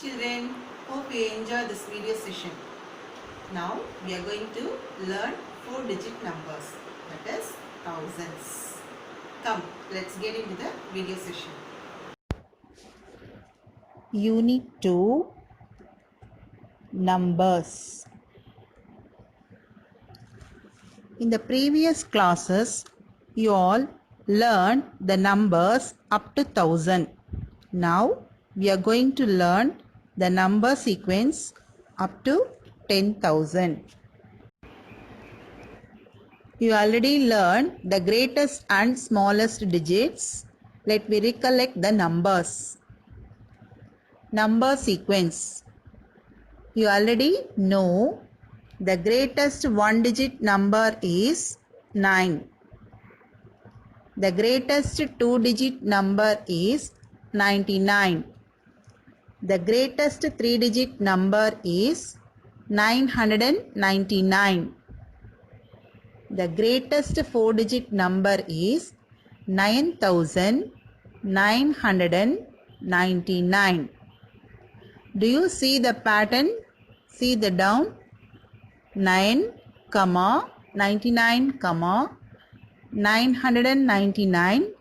children, hope you enjoy this video session. Now we are going to learn 4-digit numbers, that is thousands. Come, let's get into the video session. Unit 2 Numbers. In the previous classes, you all learned the numbers up to 1000. Now we are going to learn the number sequence up to 10,000. You already learned the greatest and smallest digits. Let me recollect the numbers. Number sequence. You already know the greatest one-digit number is 9. The greatest two-digit number is 99. The greatest three-digit number is 999. The greatest four-digit number is 9999. Do you see the pattern? See the down. 9, 99, 999,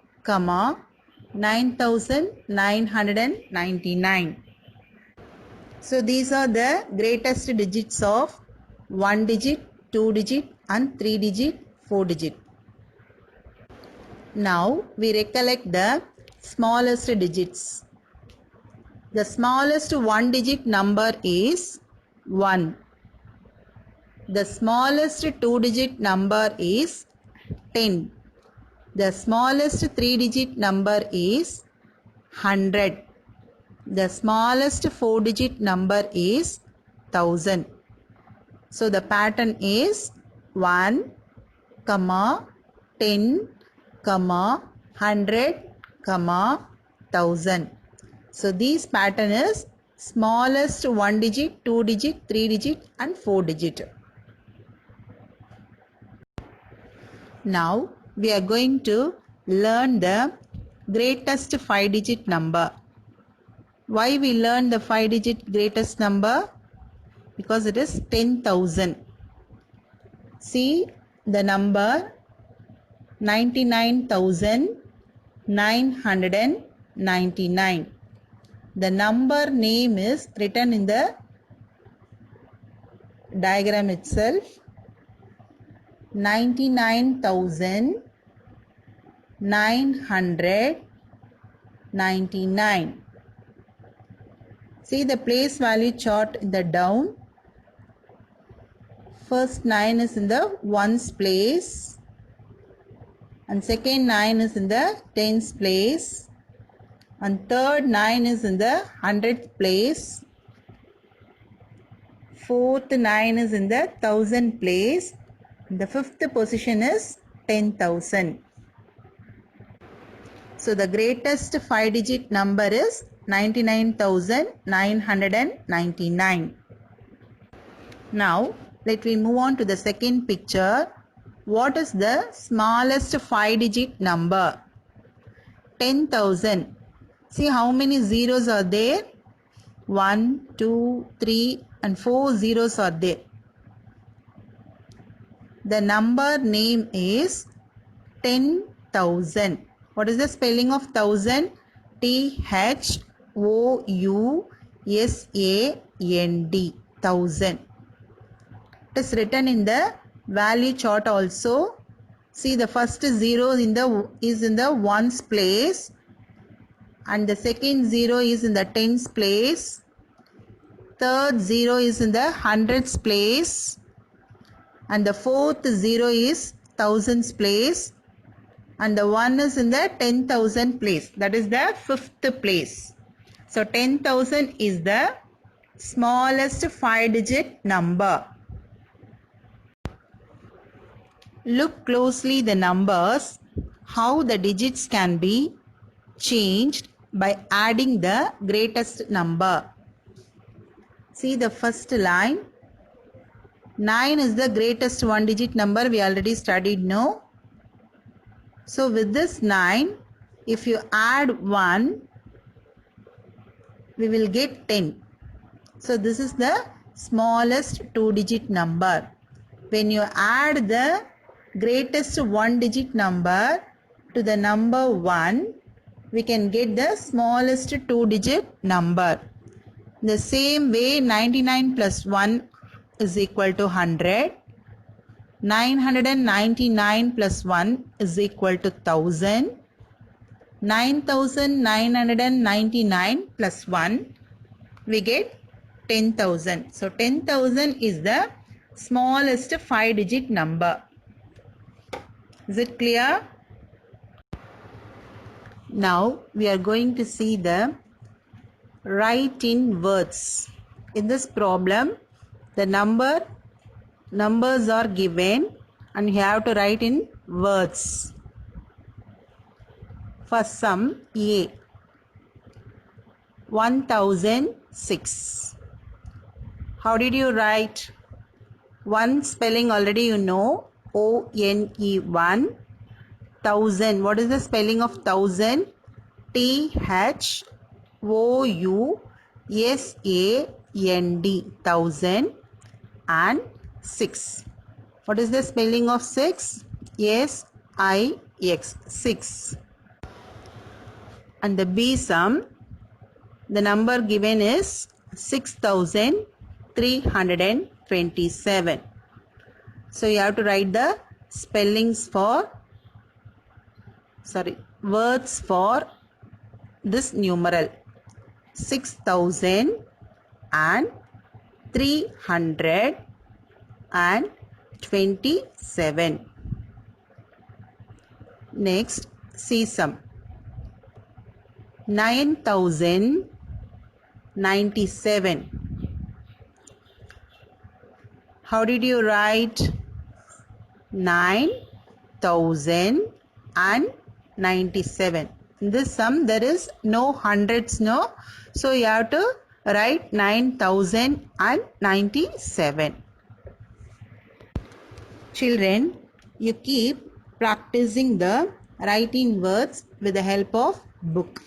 9999. So these are the greatest digits of 1 digit, 2 digit and 3 digit, 4 digit. Now we recollect the smallest digits. The smallest one digit number is 1. The smallest two-digit number is 10. The smallest three-digit number is 100. The smallest four-digit number is 1000. So the pattern is 1, 10, 100, 1000. So this pattern is smallest one digit, two digit, three digit and four digit. Now we are going to learn the greatest 5-digit number. Why we learn the 5-digit greatest number? Because it is 10,000. See the number 99,999. The number name is written in the diagram itself. 99,999. See the place value chart in the down. First 9 is in the ones place and second 9 is in the tens place and third 9 is in the hundredth place. Fourth 9 is in the thousand place. The fifth position is 10,000. So the greatest 5-digit number is 99,999. Now let me move on to the second picture. What is the smallest 5-digit number? 10,000. See how many zeros are there? 1, 2, 3 and 4 zeros are there. The number name is 10,000. What is the spelling of 1000? THOUSAND. 1000. It is written in the value chart also. See the first zero is in the ones place and the second zero is in the tens place. Third zero is in the hundreds place and the fourth zero is thousands place and the one is in the 10,000 place. That is the fifth place. So 10,000 is the smallest 5-digit number. Look closely the numbers, how the digits can be changed by adding the greatest number. See the first line. 9 is the greatest one-digit number. We already studied, no? So with this 9, if you add 1, we will get 10. So this is the smallest 2-digit number. When you add the greatest 1-digit number to the number 1, we can get the smallest 2-digit number. The same way 99 plus 1 is equal to 100. 999 plus 1 is equal to 1000. 9999 plus 1, we get 10,000. So 10,000 is the smallest 5-digit number. Is it clear? Now we are going to see the write in words. In this problem, the numbers are given and you have to write in words. First sum A, 1006. How did you write? One spelling already you know, O-N-E-1. 1000. What is the spelling of 1000? T-H-O-U-S-A-N-D. 1000 and 6. What is the spelling of 6? S-I-X. 6. And the B sum, the number given is 6327. So you have to write the words for this numeral. 6327. Next, C sum. 9097. How did you write? 9097. In this sum there is no hundreds, no. So you have to write 9097. Children, you keep practicing the writing words with the help of book.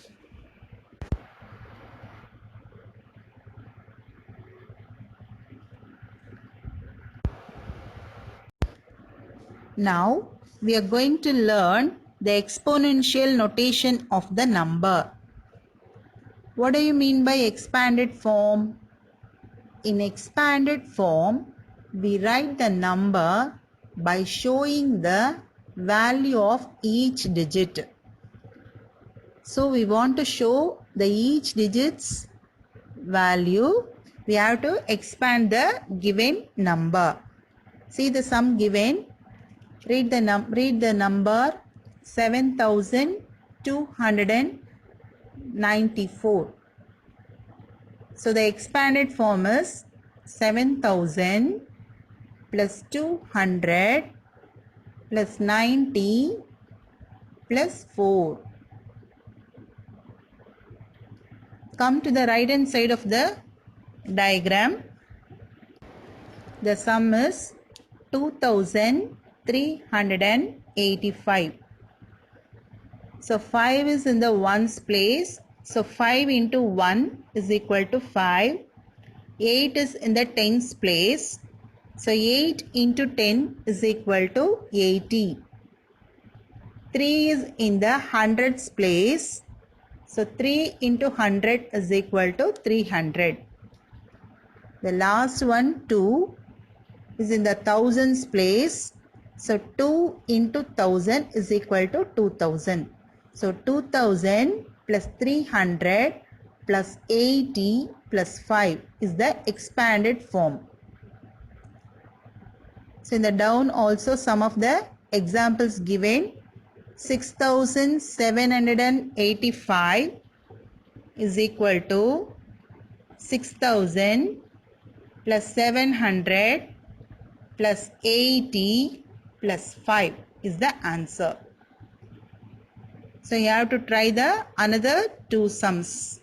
Now we are going to learn the exponential notation of the number. What do you mean by expanded form? In expanded form, we write the number by showing the value of each digit. So we want to show the each digit's value. We have to expand the given number. See the sum given. Read the number 7294. So the expanded form is 7000 plus 200 plus 90 plus 4. Come to the right hand side of the diagram. The sum is 2385. So 5 is in the ones place. So 5 into 1 is equal to 5. 8 is in the tens place. So 8 into 10 is equal to 80. 3 is in the hundreds place. So 3 into 100 is equal to 300. The last one 2 is in the thousands place. So 2 into 1000 is equal to 2000. So 2000 plus 300 plus 80 plus 5 is the expanded form. So in the down also some of the examples given. 6785 is equal to 6000 plus 700 plus 80 plus 5 is the answer. So you have to try the another two sums.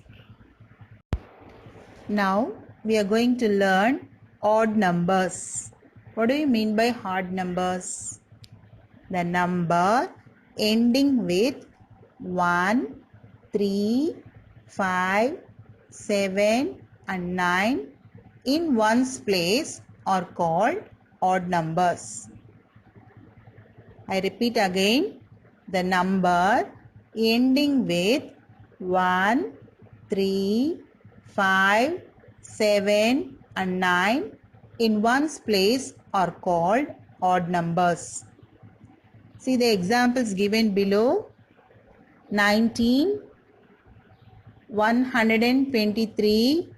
Now we are going to learn odd numbers. What do you mean by odd numbers? The number ending with 1, 3, 5, 7 and 9 in ones place are called odd numbers. I repeat again, the number ending with 1, 3, 5, 7 and 9 in ones place are called odd numbers. See the examples given below. 19, 123,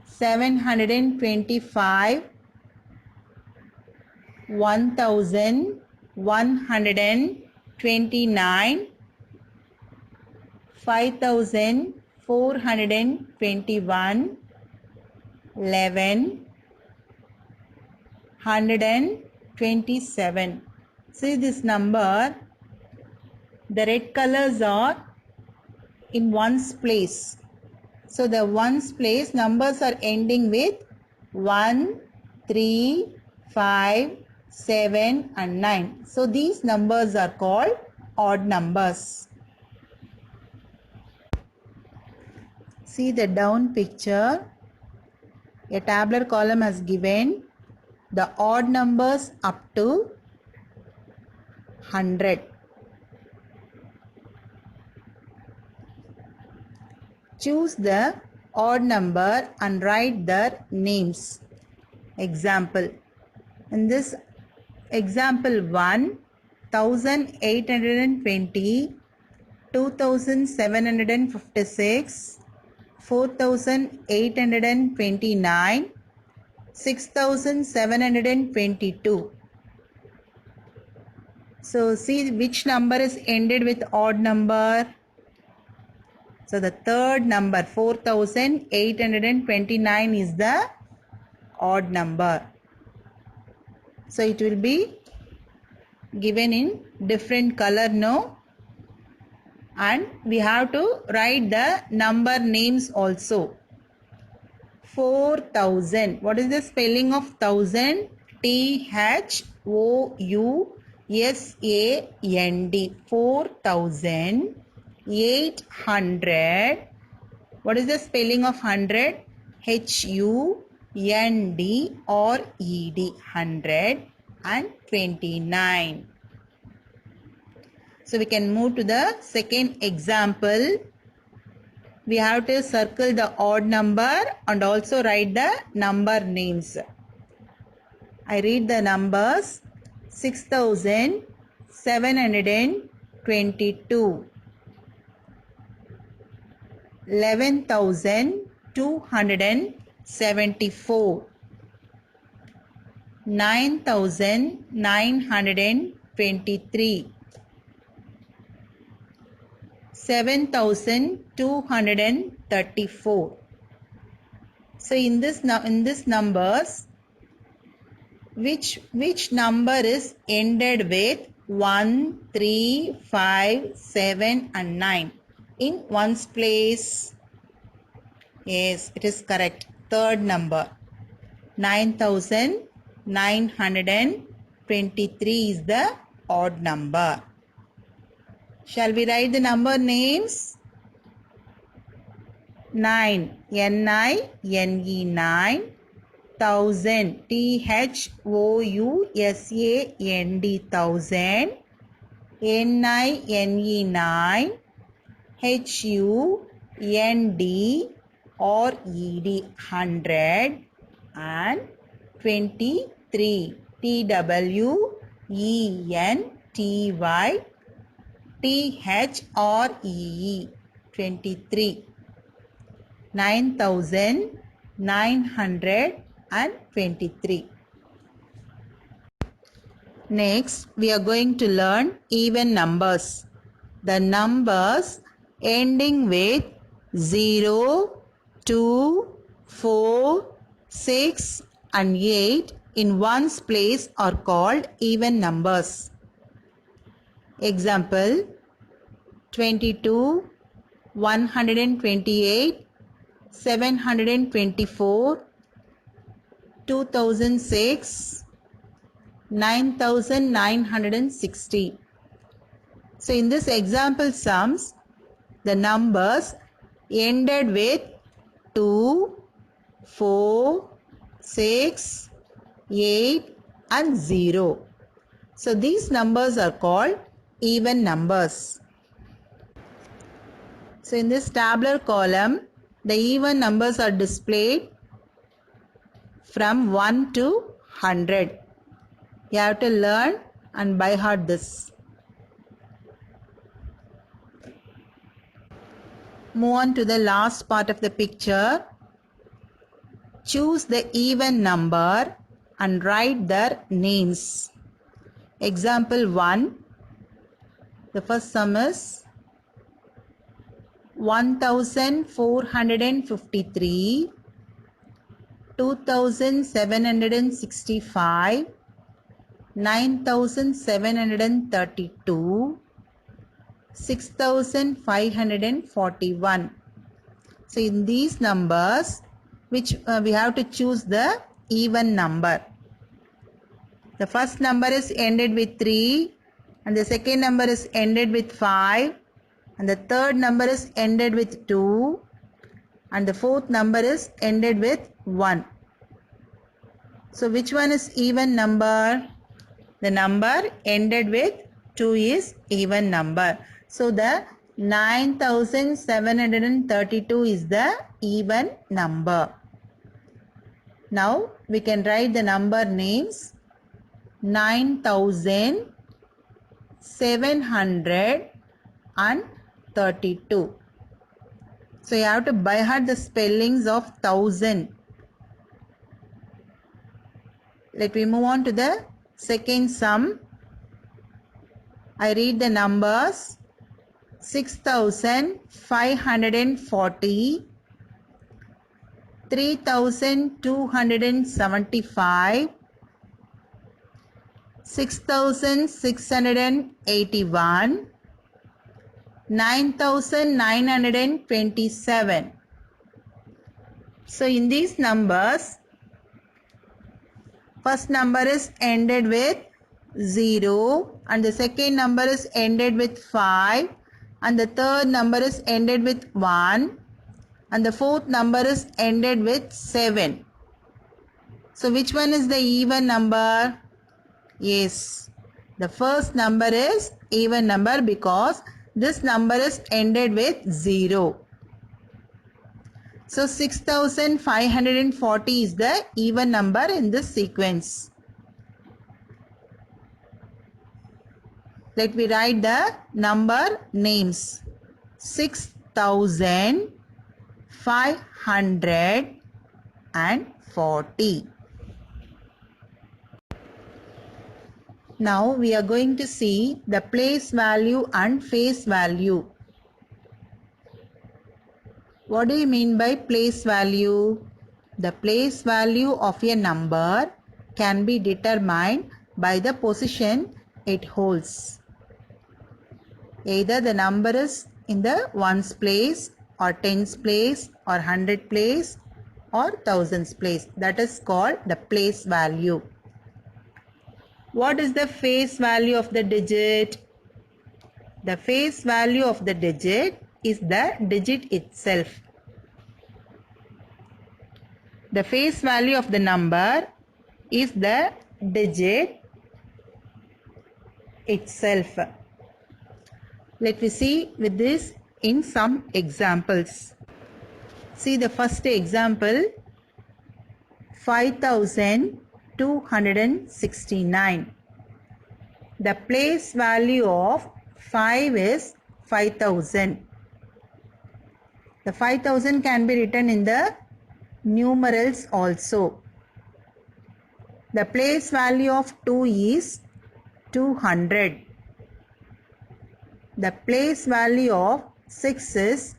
725, 1129, 5421, 11, 127. See this number, the red colors are in ones place. So the ones place numbers are ending with 1, 3, 5, 7 and 9. So these numbers are called odd numbers. See the down picture. A tabular column has given the odd numbers up to 100. Choose the odd number and write their names. Example. In this example 1, 1820, 2756, 4829, 6722. So see which number is ended with odd number. So the third number 4829 is the odd number. So it will be given in different color now, and we have to write the number names also. 4000. What is the spelling of thousand? THOUSAND. 4000. 800. What is the spelling of 100? HUNDRED. 129. So we can move to the second example. We have to circle the odd number and also write the number names. I read the numbers. 6722, 11274, 9923, 7234. So in this numbers, which number is ended with 1, 3, 5, 7 and 9 in ones place? Yes, it is correct. Third number 9923 is the odd number. Shall we write the number names? 9, N-I-N-E, 9. 1000, THOUSAND, 1000. N-I-N-E, 9. HUNDRED, 100. And 23, TWENTY, THREE, 23. 9923. Next, we are going to learn even numbers. The numbers ending with 0, 2, 4, 6 and 8 in ones place are called even numbers. Example 22, 128, 724, 2006, 9960. So in this example sums, the numbers ended with 2, 4, 6, 8 and 0. So these numbers are called even numbers. So in this tabular column, the even numbers are displayed from 1 to 100. You have to learn and by heart this. Move on to the last part of the picture. Choose the even number and write their names. Example 1. The first sum is 1453, 2765, 9732, 6541. So in these numbers, which we have to choose the even number. The first number is ended with 3 and the second number is ended with 5 and the third number is ended with 2 and the fourth number is ended with 1. So which one is even number? The number ended with 2 is even number. So the 9732 is the even number. Now we can write the number names. 9732. So you have to by heart the spellings of 1000. Let me move on to the second sum. I read the numbers. 6540, 3275, 6681, 9927. So in these numbers, first number is ended with 0 and the second number is ended with 5 and the third number is ended with 1 and the fourth number is ended with 7. So which one is the even number? Yes, the first number is even number because this number is ended with 0. So 6540 is the even number in this sequence. Let me write the number names. 6540. Now we are going to see the place value and face value. What do you mean by place value? The place value of a number can be determined by the position it holds. Either the number is in the ones place or tens place or hundred place or thousands place. That is called the place value. What is the face value of the digit? The face value of the digit is the digit itself. The face value of the number is the digit itself. Let me see with this in some examples. See the first example, 5269. The place value of 5 is 5000. The 5000 can be written in the numerals also. The place value of 2 is 200. The place value of 6 is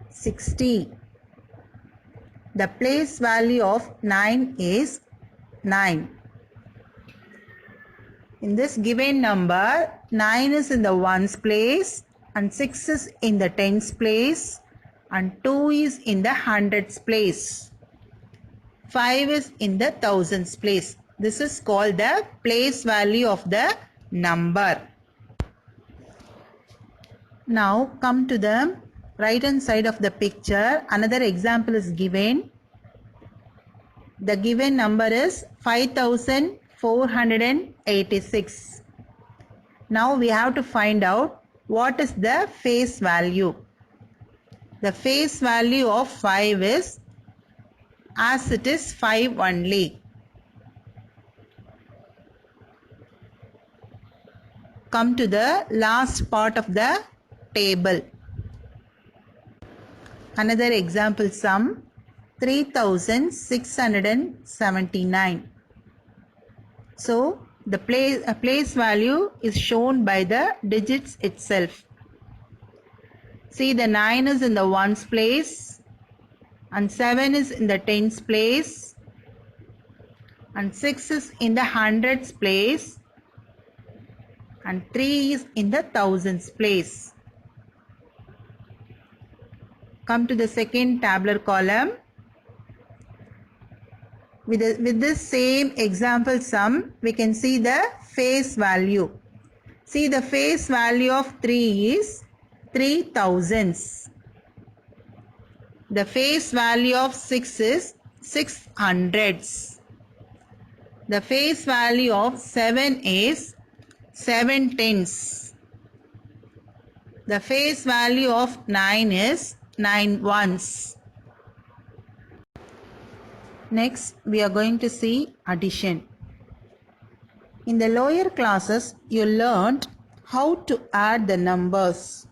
60. The place value of 9 is 9. In this given number, 9 is in the ones place and 6 is in the tens place and 2 is in the hundreds place. 5 is in the thousands place. This is called the place value of the number. Now come to the right hand side of the picture. Another example is given. The given number is 5486. Now we have to find out what is the face value. The face value of 5 is as it is 5 only. Come to the last part of the table. Another example sum 3679. So the place value is shown by the digits itself. See, the 9 is in the ones place and 7 is in the tens place and 6 is in the hundreds place and 3 is in the thousands place. Come to the second tabular column. With this same example sum, we can see the face value. See, the face value of 3 is 3000s. The face value of 6 is 600s. The face value of 7 is 7/10s. The face value of 9 is 9/1s. Next, we are going to see addition. In the lower classes, you learned how to add the numbers.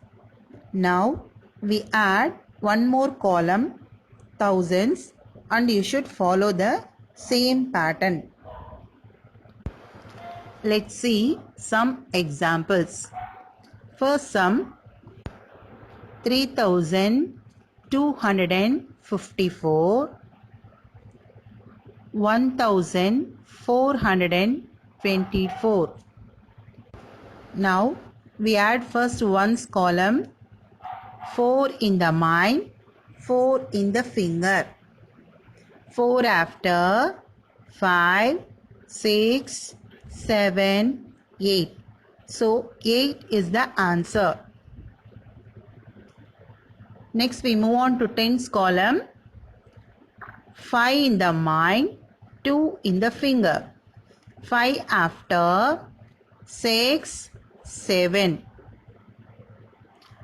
Now, we add one more column, thousands, and you should follow the same pattern. Let's see some examples. First sum 3254, 1424. Now we add first ones column, 4 in the mind, 4 in the finger. 4 after, 5, 6, 7, 8. So 8 is the answer. Next we move on to tens column. 5 in the mind, 2 in the finger. 5 after, 6, 7.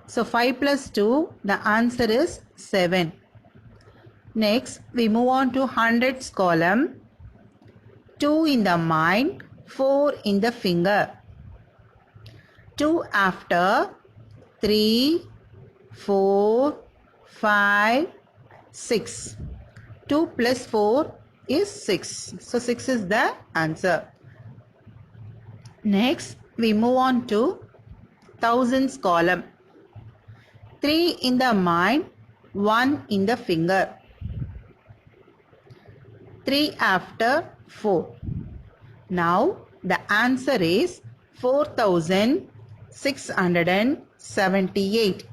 So 5 plus 2, the answer is 7. Next we move on to hundreds column. 2 in the mind, 4 in the finger. 2 after, 3, 4, 5, 6. 2 plus 4 is 6. So 6 is the answer. Next we move on to thousands column. 3 in the mind, 1 in the finger. 3 after, 4. Now the answer is 4678.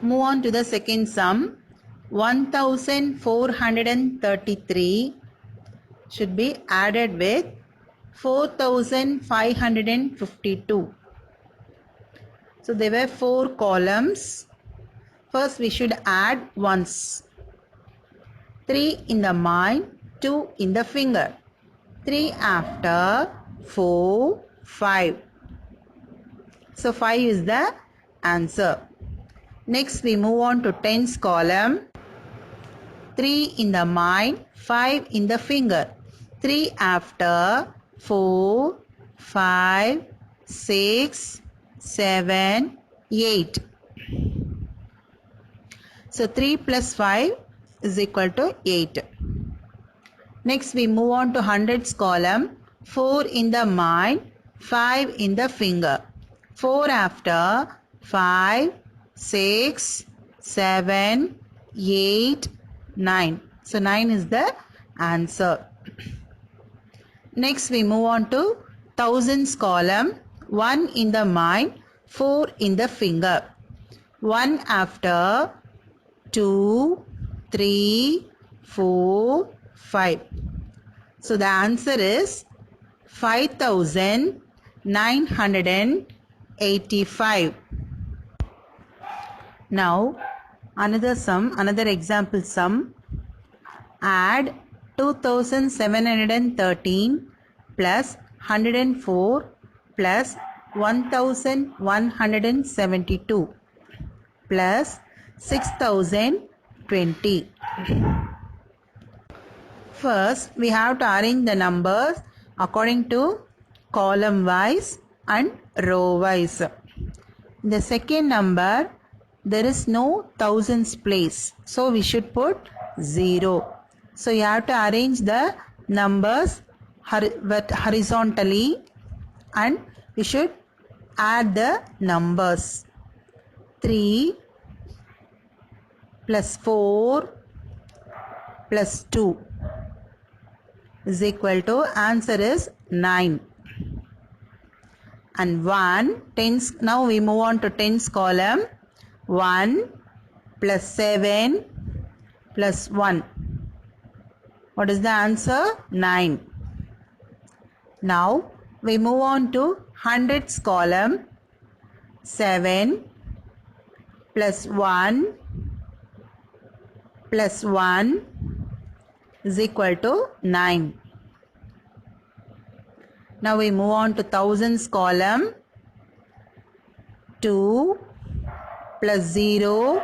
Move on to the second sum. 1433 should be added with 4552. So there were 4 columns. First we should add ones. 3 in the mind, 2 in the finger. 3 after, 4, 5. So 5 is the answer. Next we move on to tens column. 3 in the mind, 5 in the finger. 3 after, 4, 5, 6, 7, 8. So 3 plus 5 is equal to 8. Next we move on to hundreds column. 4 in the mind, 5 in the finger. 4 after, 5, 6, 7, 8, 9. So 9 is the answer. Next we move on to thousands column. 1 in the mind, 4 in the finger. 1 after, 2, 3, 4, 5. So the answer is 5985. Now another example sum Add 2713 plus 104 plus 1172 plus 6020. First, we have to arrange the numbers according to column wise and row wise. The second number, there is no thousands place, so we should put 0. So you have to arrange the numbers horizontally and we should add the numbers. 3 plus 4 plus 2 is equal to, answer is 9. And 1 tens, now we move on to tens column. 1 plus 7 plus 1. What is the answer? 9. Now we move on to hundreds column. 7 plus 1 plus 1 is equal to 9. Now we move on to thousands column. 2 plus 0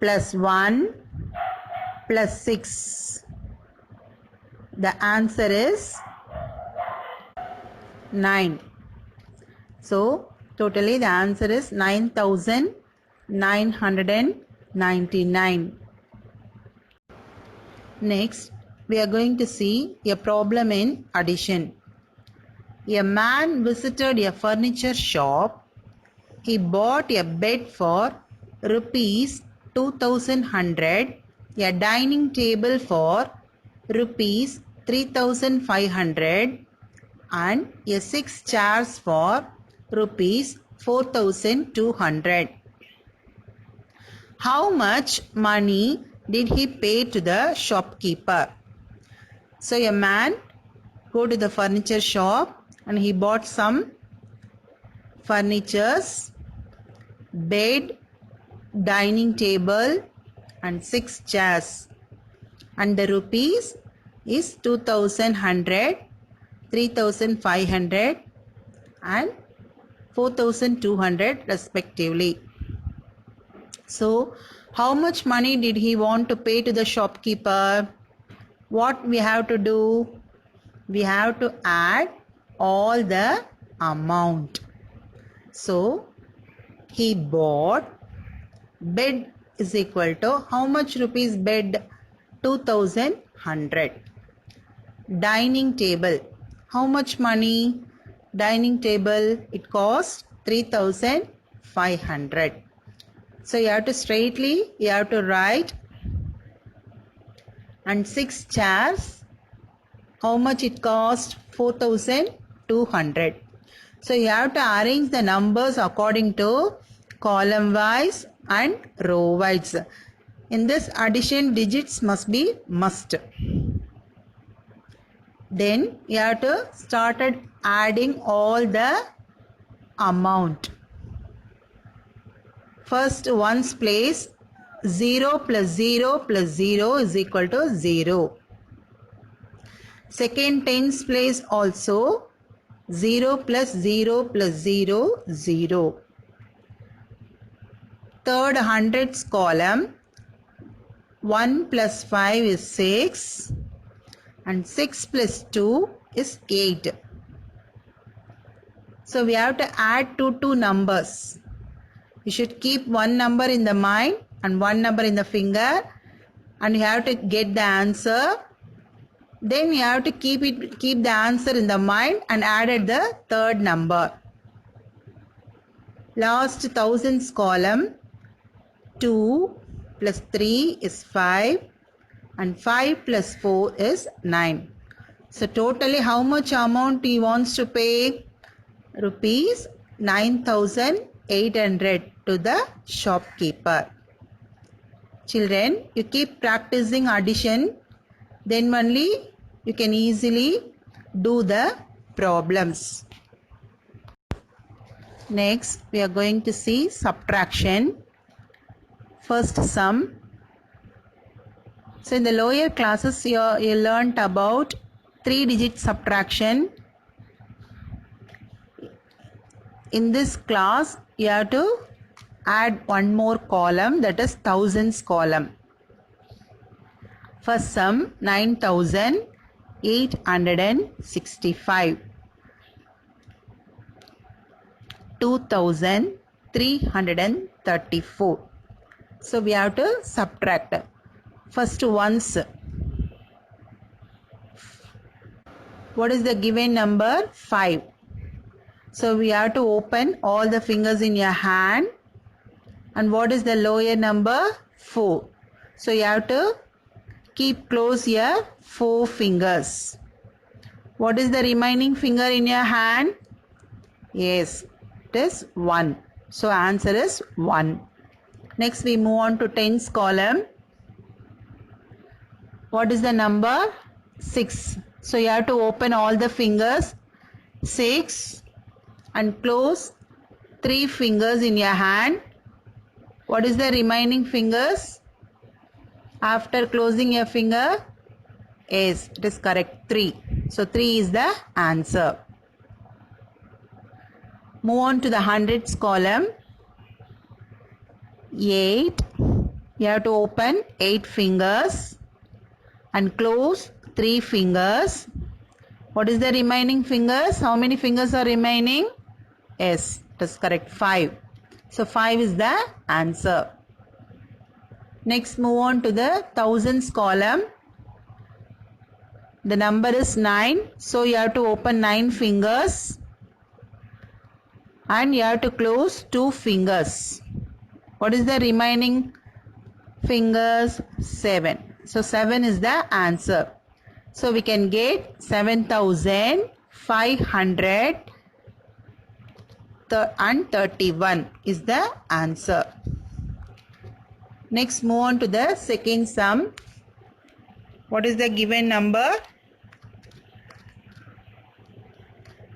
plus 1 plus 6. The answer is 9. So totally the answer is 9999. Next, we are going to see a problem in addition. A man visited a furniture shop. He bought a bed for rupees 2100, a dining table for rupees 3500 and a 6 chairs for rupees 4200. How much money did he pay to the shopkeeper? So a man go to the furniture shop and he bought some furnitures, bed, dining table and 6 chairs, and the rupees is 2100, 3500 and 4200 respectively. So how much money did he want to pay to the shopkeeper? What we have to do? We have to add all the amount. So he bought bed is equal to, how much rupees bed? 2100. Dining table, how much money? Dining table, it costs 3500. So you have to straightly, you have to write. And 6 chairs, how much it cost? 4200. So you have to arrange the numbers according to column wise and row wise. In this addition, digits must be must. Then you have to start adding all the amount. First ones place, 0 plus 0 plus 0 is equal to 0. Second tens place also 0 plus 0 plus 0, 0. Third hundreds column, 1 plus 5 is 6 and 6 plus 2 is 8. So we have to add two numbers. You should keep one number in the mind and one number in the finger, and you have to get the answer. Then you have to keep the answer in the mind and added the third number. Last thousands column, 2 plus 3 is 5 and 5 plus 4 is 9. So totally how much amount he wants to pay? Rupees 9800 to the shopkeeper. Children, you keep practicing addition, then only you can easily do the problems. Next, we are going to see subtraction. First sum. So in the lower classes you learnt about 3-digit subtraction. In this class you have to add one more column, that is thousands column. First sum 9865, 2334. So we have to subtract. First ones. What is the given number? 5. So we have to open all the fingers in your hand. And what is the lower number? 4. So you have to keep close your 4 fingers. What is the remaining finger in your hand? Yes, it is 1. So answer is 1. Next we move on to tens column. What is the number? 6. So you have to open all the fingers 6 and close 3 fingers in your hand. What is the remaining fingers? After closing your finger? Yes, it is correct, 3. So 3 is the answer. Move on to the hundreds column. 8. You have to open 8 fingers and close 3 fingers. What is the remaining fingers? How many fingers are remaining? Yes, it is correct, 5. So 5 is the answer. Next move on to the thousands column. The number is 9. So you have to open 9 fingers and you have to close 2 fingers. What is the remaining fingers? 7. So 7 is the answer. So we can get 7,531 is the answer. Next move on to the second sum. What is the given number?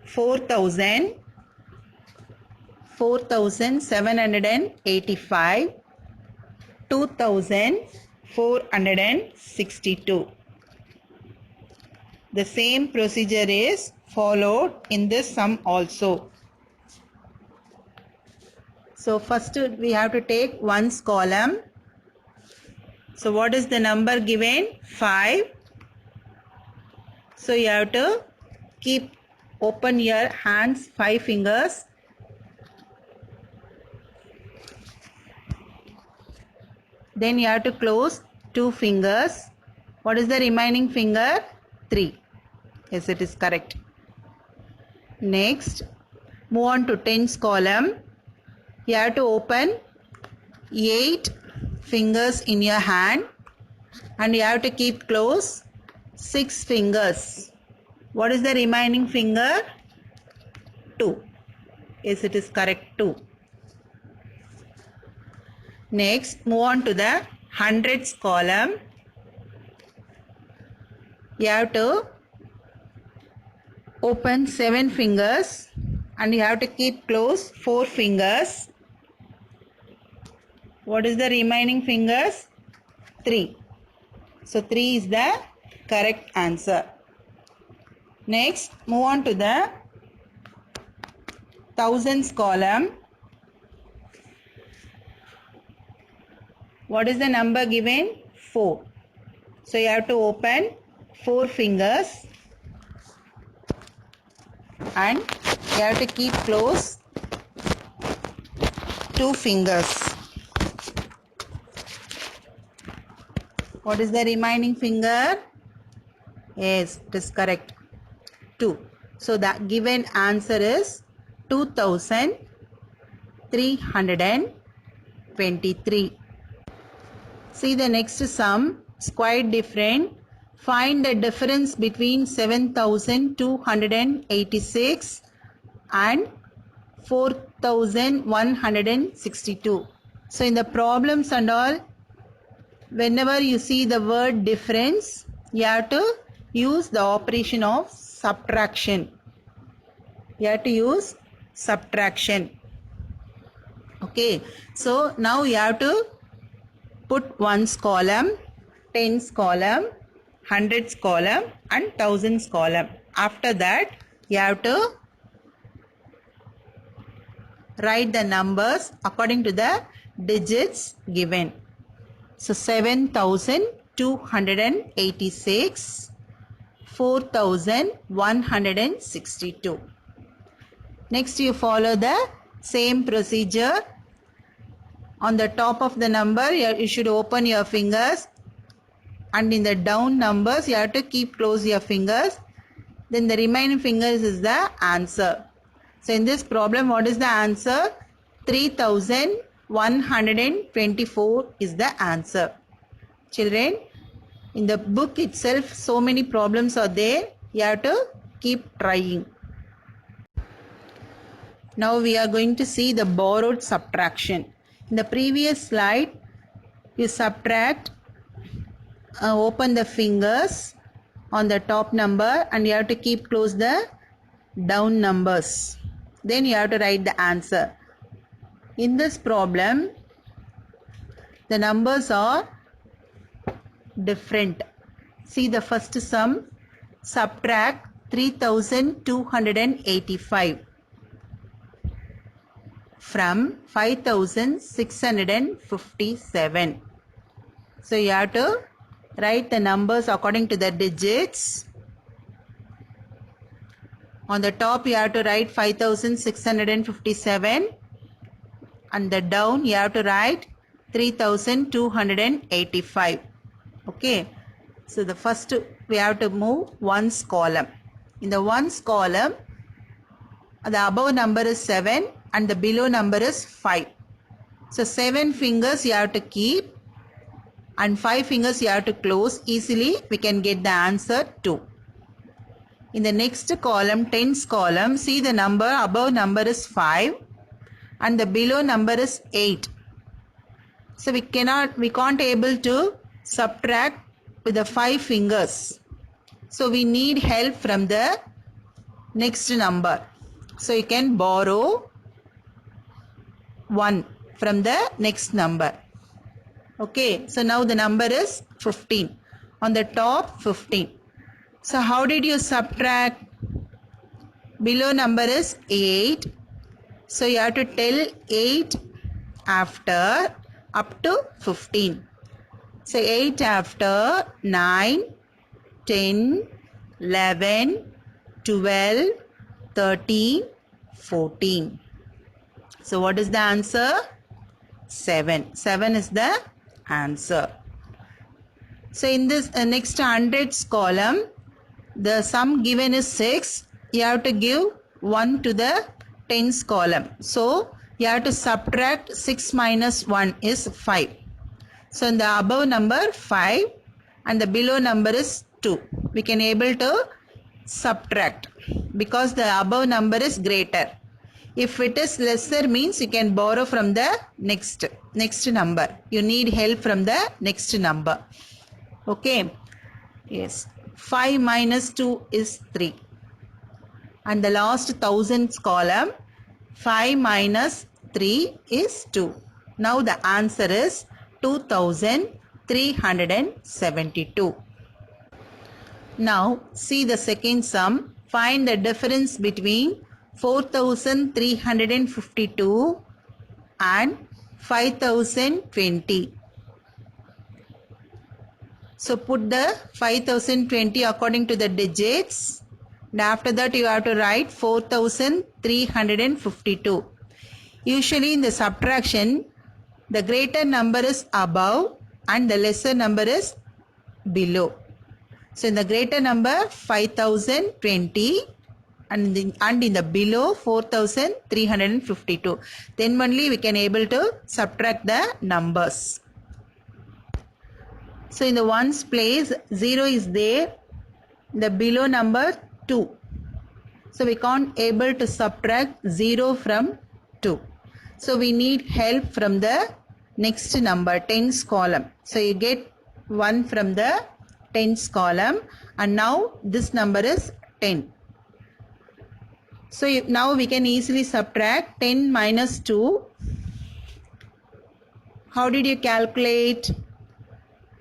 4,785, 2,462. The same procedure is followed in this sum also. So first we have to take ones column. So what is the number given? 5. So you have to open your hands 5 fingers. Then you have to close 2 fingers. What is the remaining finger? 3. Yes, it is correct. Next, move on to tens column. You have to open 8 fingers in your hand and you have to keep close 6 fingers. What is the remaining finger? 2. Yes, it is correct, 2. Next, move on to the hundreds column. You have to open 7 fingers and you have to keep close 4 fingers. What is the remaining fingers? 3. So 3 is the correct answer. Next, move on to the thousands column. What is the number given? 4. So you have to open 4 fingers and you have to keep close 2 fingers. What is the remaining finger? Yes, it is correct, 2. So the given answer is 2,323. See the next sum, it's quite different. Find the difference between 7,286 and 4,162. So in the problems and all, whenever you see the word difference, you have to use the operation of subtraction. You have to use subtraction. Okay, so now you have to put ones column. tens column, hundreds column and thousands column. After that, you have to write the numbers according to the digits given. So 7,286, 4,162. Next you follow the same procedure. On the top of the number you should open your fingers, and in the down numbers you have to keep close your fingers. Then the remaining fingers is the answer. So in this problem, what is the answer? 3,124 is the answer. Children, in the book itself so many problems are there. You have to keep trying. Now we are going to see the borrowed subtraction. In the previous slide, you subtract, open the fingers on the top number and you have to keep close the down numbers. Then you have to write the answer. In this problem, the numbers are different. See the first sum, subtract 3,285 from 5,657. So you have to write the numbers according to the digits. On the top you have to write 5,657 and the down you have to write 3,285. Okay. So the first we have to move ones column. In the ones column, the above number is 7 and the below number is 5. So 7 fingers you have to keep and 5 fingers you have to close. Easily we can get the answer 2. In the next column, tens column, see the number above number is 5 and the below number is 8. So we can't able to subtract with the 5 fingers. So we need help from the next number. So you can borrow 1 from the next number. Okay, so now the number is 15. On the top, 15. So how did you subtract? Below number is 8. So you have to tell 8 after up to 15. So 8 after 9, 10, 11, 12, 13, 14. So what is the answer? 7. 7 is the answer. So in this next hundreds column, the sum given is 6. You have to give 1 to the tens column. So you have to subtract 6 minus 1 is 5. So in the above number 5 and the below number is 2. We can able to subtract because the above number is greater. If it is lesser means you can borrow from the next number. You need help from the next number. Okay. Yes. 5 minus 2 is 3. And the last thousands column, 5 minus 3 is 2. Now the answer is 2,372. Now see the second sum. Find the difference between 4,352 and 5,020. So put the 5,020 according to the digits. And after that you have to write 4,352. Usually in the subtraction, the greater number is above and the lesser number is below. So in the greater number 5,020 and in the below 4,352. Then only we can able to subtract the numbers. So in the ones place 0 is there, the below number 2. So we can't able to subtract 0 from 2. So we need help from the next number, tens column. So you get 1 from the tens column and now this number is 10. So now we can easily subtract 10 minus 2. How did you calculate?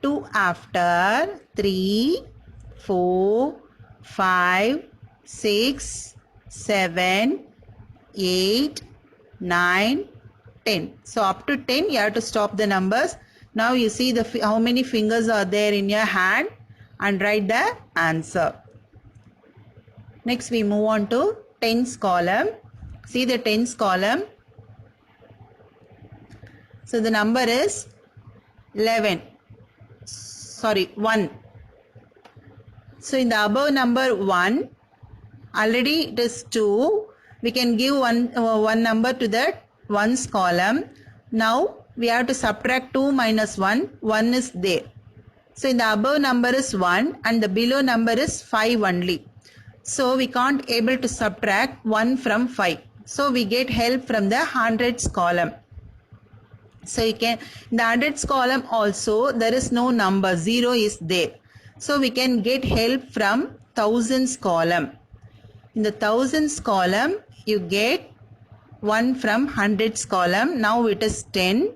2 after, 3, 4, 5, 6, 7, 8, 9, 10. So up to 10 you have to stop the numbers. Now you see how many fingers are there in your hand and write the answer. Next we move on to tens column. See the tens column. So the number is 1. So in the above number 1, already it is 2. We can give one number to that ones column. Now we have to subtract 2 minus 1. 1 is there. So in the above number is 1 and the below number is 5 only. So we can't able to subtract 1 from 5. So we get help from the hundreds column. So you can, in the hundreds column also there is no number, 0 is there. So we can get help from thousands column. In the thousands column you get 1 from hundreds column. Now it is 10.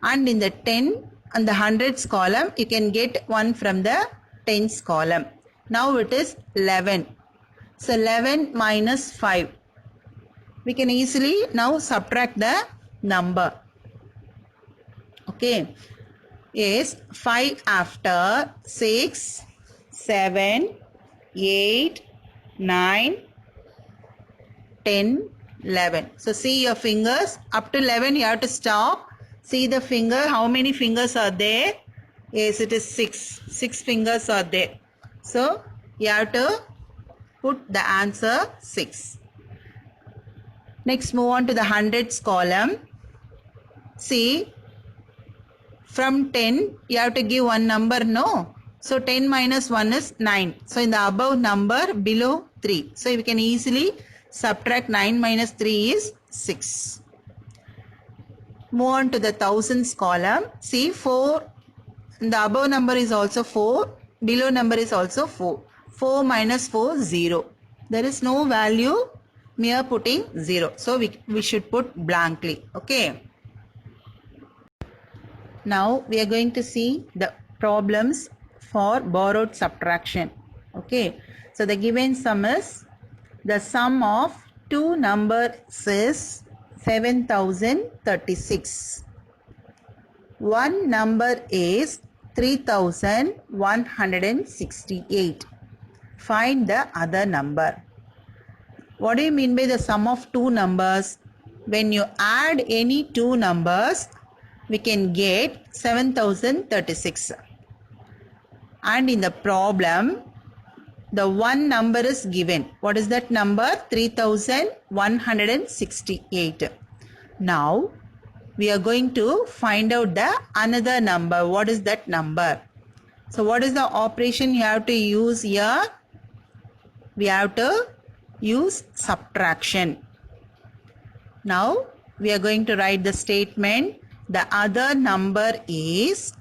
And in the 10 and the hundreds column you can get 1 from the tens column. Now it is 11. So 11 minus 5. We can easily now subtract the number. Okay. Yes, 5 after, 6, 7, 8, 9, 10, 11. So see your fingers. Up to 11 you have to stop. See the finger. How many fingers are there? Yes, it is 6. 6 fingers are there. So you have to put the answer 6. Next move on to the hundreds column. See, from 10 you have to give one number, no? So 10 minus 1 is 9. So in the above number, below 3. So we can easily subtract 9 minus 3 is 6. Move on to the thousands column. See, 4, the above number is also 4, below number is also 4. 4 minus 4, 0. There is no value, mere putting 0. So we should put blankly. Okay. Now we are going to see the problems for borrowed subtraction. Okay. So the given sum is, the sum of two numbers is 7036. One number is 3168. Find the other number. What do you mean by the sum of two numbers? When you add any two numbers, we can get 7036. And in the problem, the one number is given. What is that number? 3168. Now we are going to find out the another number. What is that number? So what is the operation you have to use here? We have to use subtraction. Now we are going to write the statement. The other number is,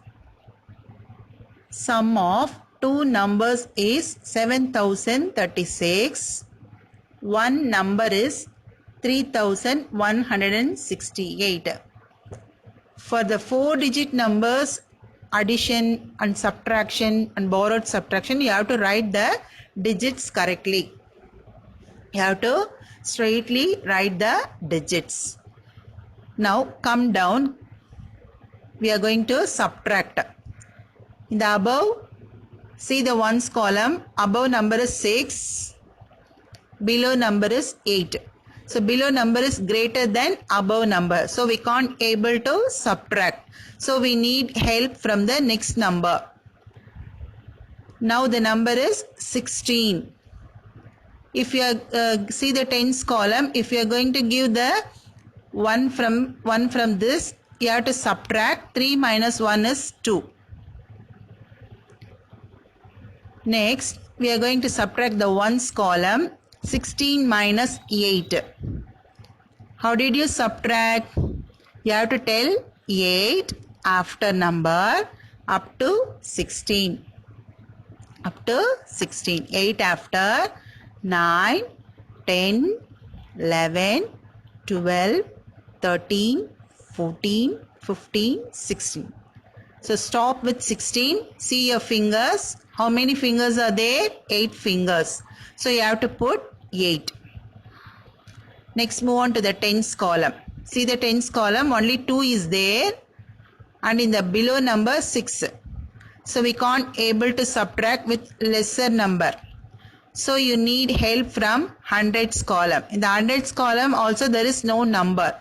sum of two numbers is 7036. One number is 3168. For the 4-digit numbers, addition and subtraction and borrowed subtraction, you have to write the digits correctly. You have to straightly write the digits. Now come down. We are going to subtract. In the above, see the ones column. Above number is 6. Below number is 8. So below number is greater than above number. So we can't able to subtract. So we need help from the next number. Now the number is 16. If you see the tens column, if you are going to give the one from this, you have to subtract. 3 minus 1 is 2. Next, we are going to subtract the ones column. 16 minus 8. How did you subtract? You have to tell 8 after number up to 16. Up to 16. 8 after 9, 10, 11, 12, 13, 14, 15, 16. So stop with 16. See your fingers. How many fingers are there? 8 fingers. So you have to put 8. Next move on to the tens column. See the tens column, only 2 is there and in the below number 6. So we can't able to subtract with lesser number. So you need help from hundreds column. In the hundreds column also there is no number.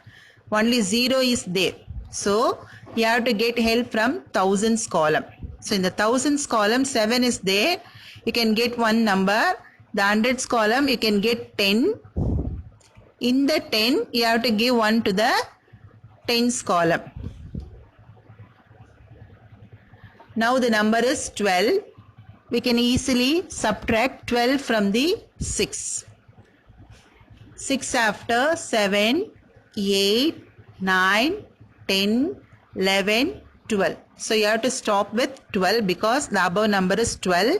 Only 0 is there. So you have to get help from thousands column. So in the thousands column 7 is there. You can get one number. The hundreds column you can get 10. In the 10 you have to give 1 to the tens column. Now the number is 12. We can easily subtract 12 from the 6. 6 after 7, 8, 9, 10, 11, 12. So you have to stop with 12 because the above number is 12.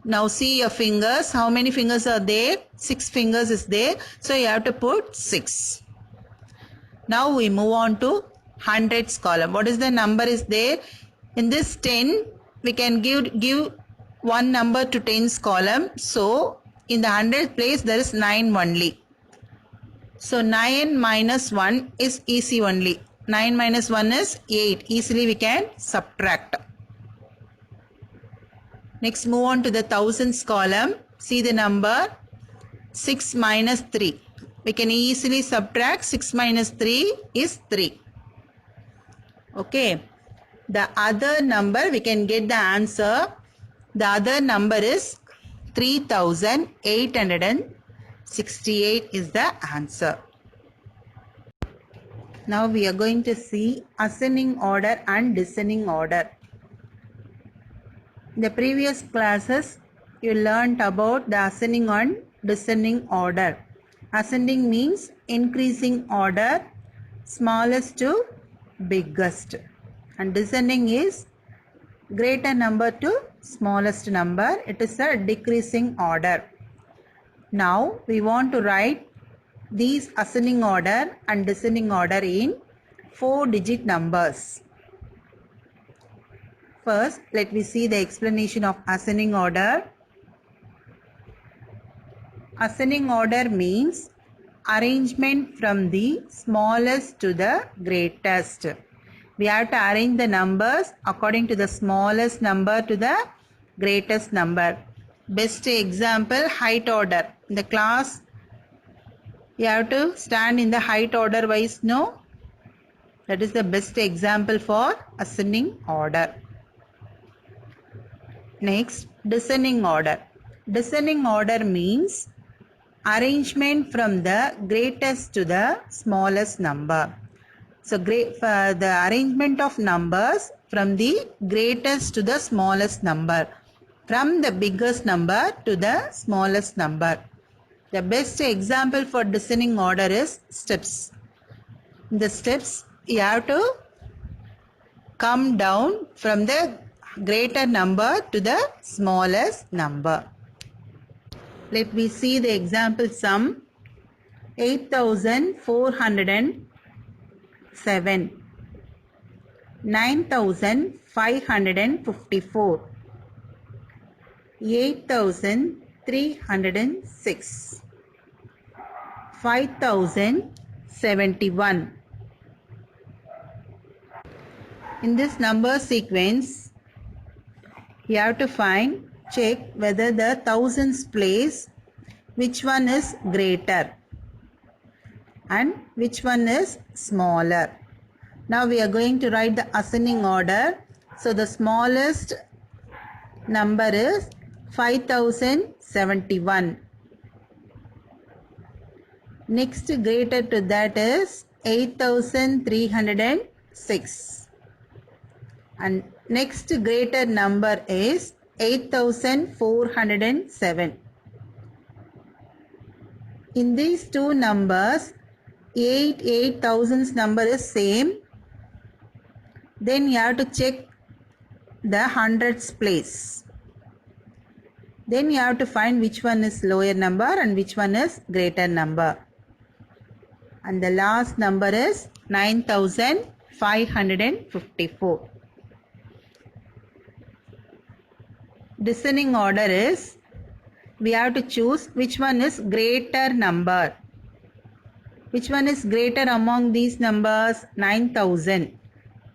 Now see your fingers. How many fingers are there? 6 fingers is there. So you have to put 6. Now we move on to hundreds column. What is the number is there? In this 10, we can give one number to tens column. So in the 100th place there is 9 only. So 9 minus 1 is easy only. 9 minus 1 is 8. Easily we can subtract. Next move on to the thousands column. See the number 6 minus 3. We can easily subtract 6 minus 3 is 3. Okay. The other number we can get the answer. The other number is 3868 is the answer. Now we are going to see ascending order and descending order. In the previous classes you learnt about the ascending and descending order. Ascending means increasing order, smallest to biggest, and descending is greater number to smallest number. It is a decreasing order. Now we want to write these ascending order and descending order in 4-digit numbers. First, let me see the explanation of ascending order. Ascending order means arrangement from the smallest to the greatest. We have to arrange the numbers according to the smallest number to the greatest number. Best example, height order. In the class, you have to stand in the height order wise, no? That is the best example for ascending order. Next, descending order. Descending order means arrangement from the greatest to the smallest number. So the arrangement of numbers from the greatest to the smallest number, from the biggest number to the smallest number. The best example for descending order is steps. In the steps you have to come down from the greater number to the smallest number. Let me see the example sum. 8407, 9554, 8306, 5071. In this number sequence, you have to check whether the thousands place, which one is greater and which one is smaller. Now we are going to write the ascending order. So the smallest number is 5071. Next greater to that is 8306. And next greater number is 8407. In these two numbers, 8,000's number is same. Then you have to check the hundreds place. Then you have to find which one is lower number and which one is greater number. And the last number is 9554. descending order is, we have to choose which one is greater number. Which one is greater among these numbers? 9,000.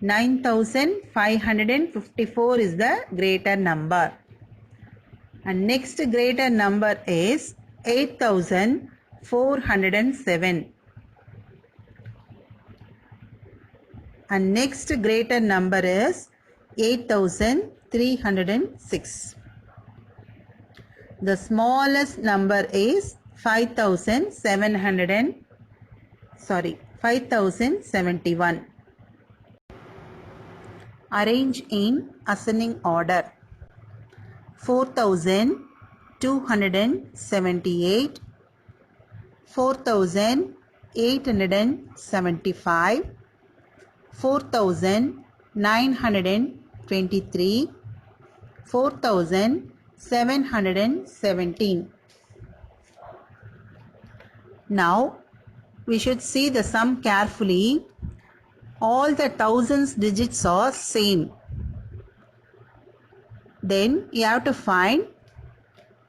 9,554 is the greater number. And next greater number is 8,407. And next greater number is 8,306. The smallest number is 5,071. Arrange in ascending order. 4,278, 4,875, 4,923, 4,717. Now we should see the sum carefully. All the thousands digits are same. Then you have to find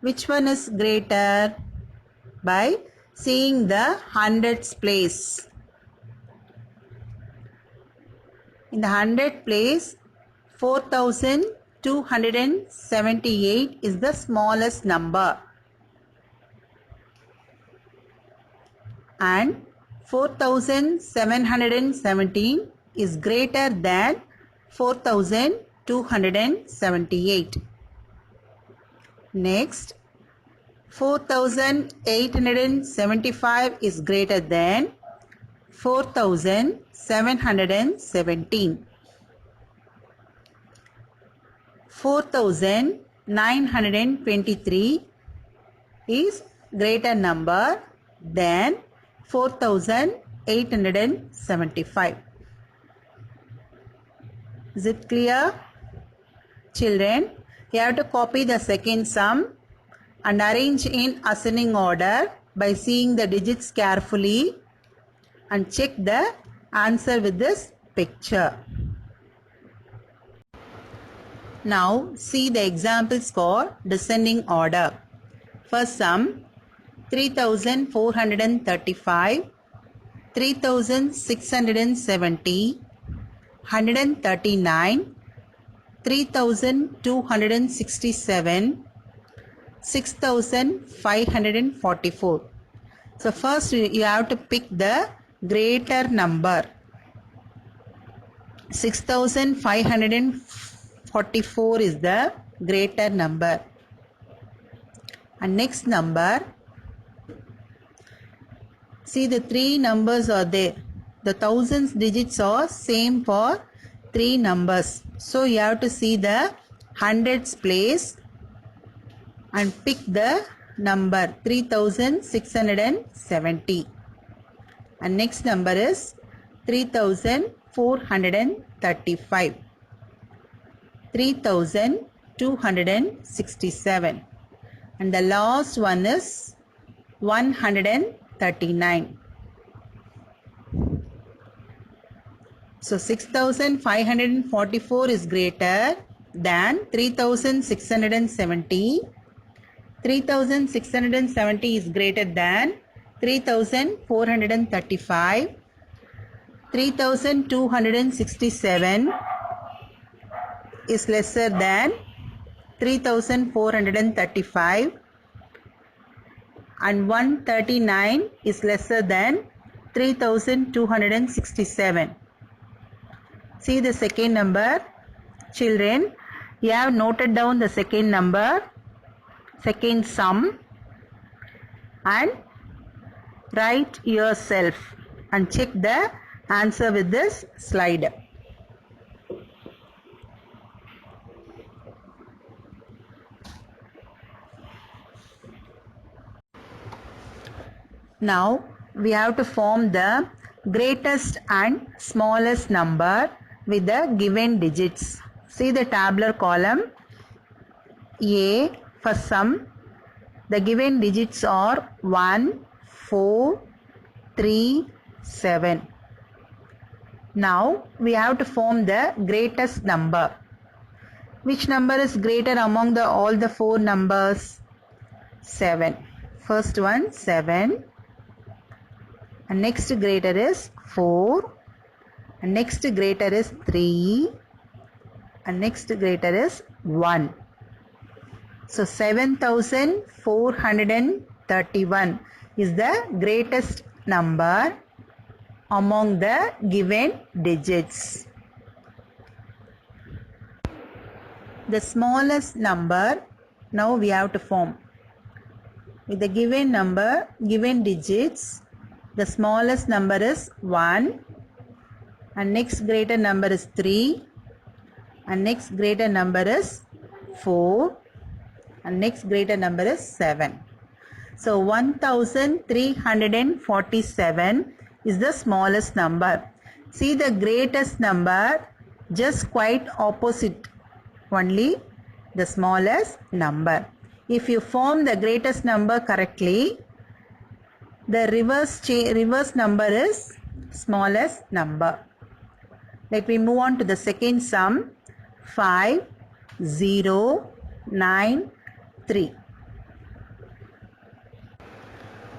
which one is greater by seeing the hundreds place. In the hundred place, 4,278 is the smallest number. And 4,717 is greater than 4,278. Next, 4,875 is greater than 4,717. 4,923 is greater number than 4,875. Is it clear? Children, you have to copy the second sum and arrange in ascending order by seeing the digits carefully and check the answer with this picture. Now see the examples for descending order. First sum, 3,435, 3,670, 139, 3,267, 6,544. So first you have to pick the greater number. 6,544 is the greater number. And next number, see the three numbers are there. The thousands digits are same for three numbers. So you have to see the hundreds place and pick the number 3,670. And next number is 3,435. 3,267. And the last one is 139. So 6,544 is greater than 3,670. 3,670 is greater than 3,435. 3,267 is lesser than 3,435. And 139 is lesser than 3,267. See the second number. Children, you have noted down the second number, second sum, and write yourself and check the answer with this slide. Now we have to form the greatest and smallest number with the given digits. See the tabular column. A for sum, the given digits are 1, 4, 3, 7. Now we have to form the greatest number. Which number is greater among the all the four numbers? 7. First one 7. And next greater is 4. And next greater is 3. And next greater is 1. So 7431 is the greatest number among the given digits. The smallest number now we have to form. With the given number, given digits, the smallest number is 1, and next greater number is 3, and next greater number is 4, and next greater number is 7. So 1347 is the smallest number. See the greatest number just quite opposite, only the smallest number. If you form the greatest number correctly, the reverse number is smallest number. Let me move on to the second sum. 5093.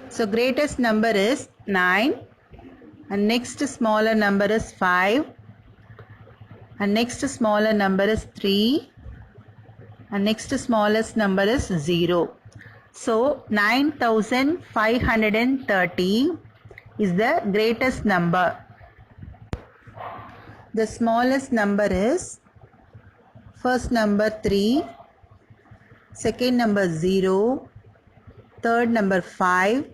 So greatest number is 9, and next smaller number is 5, and next smaller number is 3, and next smallest number is 0. So 9530 is the greatest number. The smallest number is first number 3, second number 0, third number 5,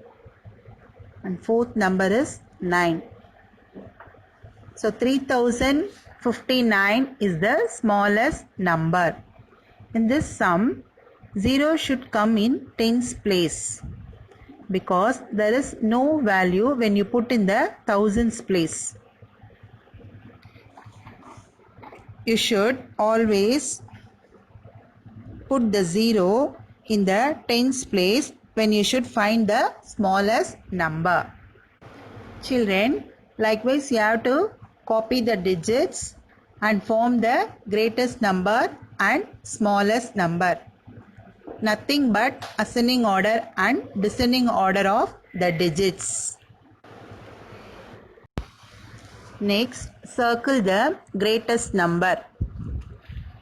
and fourth number is 9. So 3059 is the smallest number. In this sum, 0 should come in tens place because there is no value when you put in the thousands place. You should always put the 0 in the tens place when you should find the smallest number. Children, likewise you have to copy the digits and form the greatest number and smallest number. Nothing but ascending order and descending order of the digits. Next, circle the greatest number.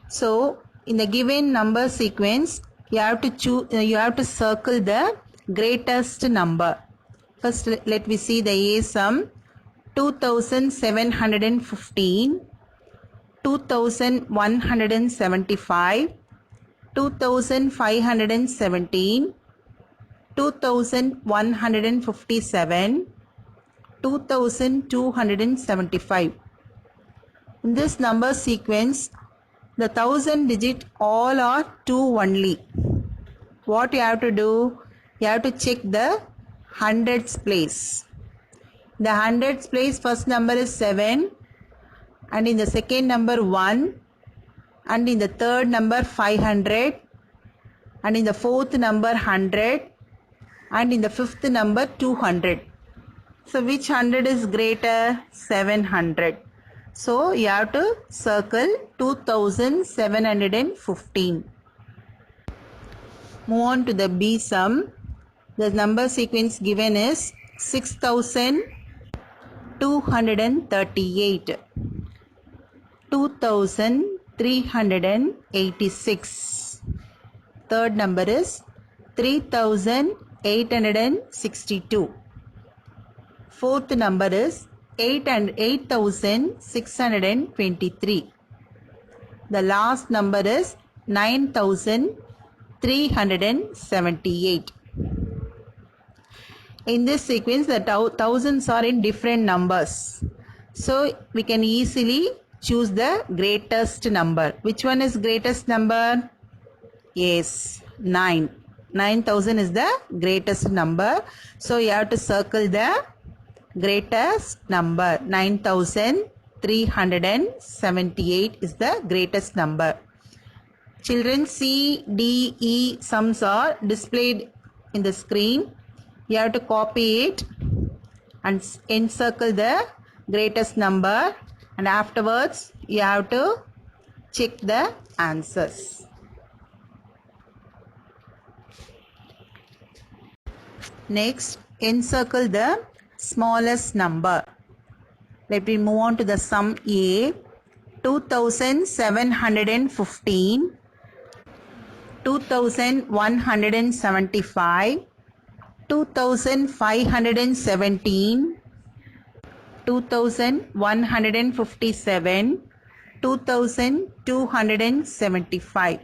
So, in the given number sequence, you have to circle the greatest number. First, let me see the A sum. 2715, 2175, 2517, 2157, 2275. In this number sequence, the 1000 digit all are 2 only. What you have to do? You have to check the hundreds place. The hundreds place, first number is 7, and in the second number 1, and in the third number 500, and in the fourth number 100, and in the fifth number 200. So which 100 is greater? 700. So you have to circle 2715. Move on to the B sum. The number sequence given is 6238, 2386. Third number is 3862. Fourth number is 8623. The last number is 9378. In this sequence, the thousands are in different numbers. So we can easily choose the greatest number. Which one is greatest number? Yes, 9. 9000 is the greatest number. So you have to circle the greatest number. 9378 is the greatest number. Children, C, D, E sums are displayed in the screen. You have to copy it and encircle the greatest number, and afterwards you have to check the answers. Next, encircle the smallest number. Let me move on to the sum A. 2715, 2175, 2517, 2157, 2275.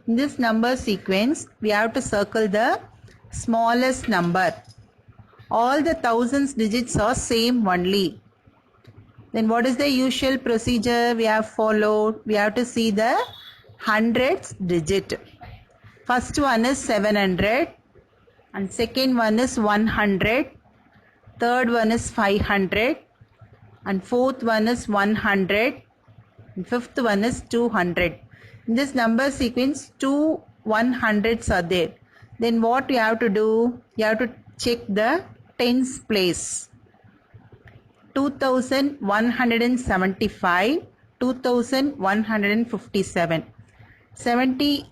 In this number sequence, we have to circle the smallest number. All the thousands digits are same only. Then what is the usual procedure we have followed? We have to see the hundreds digit. First one is 700 and second one is 100. Third one is 500 and fourth one is 100 and fifth one is 200. In this number sequence, two 100s are there. Then what you have to do? You have to check the tens place. 2175, 2157. 70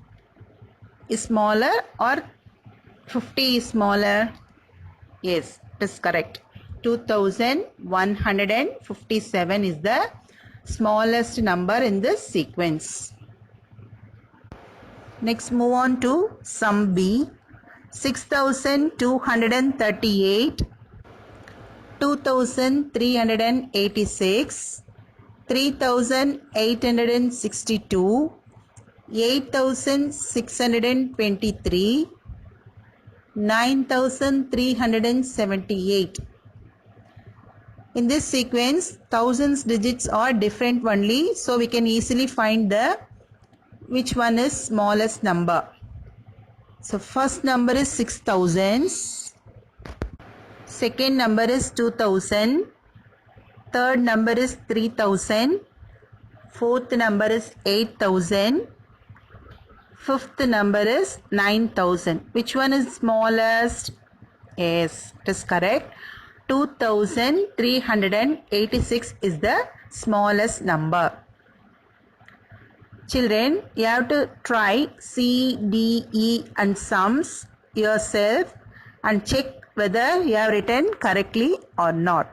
is smaller or 50 is smaller? Yes, it is correct. 2157 is the smallest number in this sequence. Next, move on to sum B. 6238, 2386, 3862, 8623, 9378. In this sequence, thousands digits are different only, so we can easily find the which one is smallest number. So first number is 6000, second number is 2000, third number is 3000, fourth number is 8000, fifth number is 9000. Which one is smallest? Yes, it is correct. 2386 is the smallest number. Children, you have to try C, D, E and sums yourself and check whether you have written correctly or not.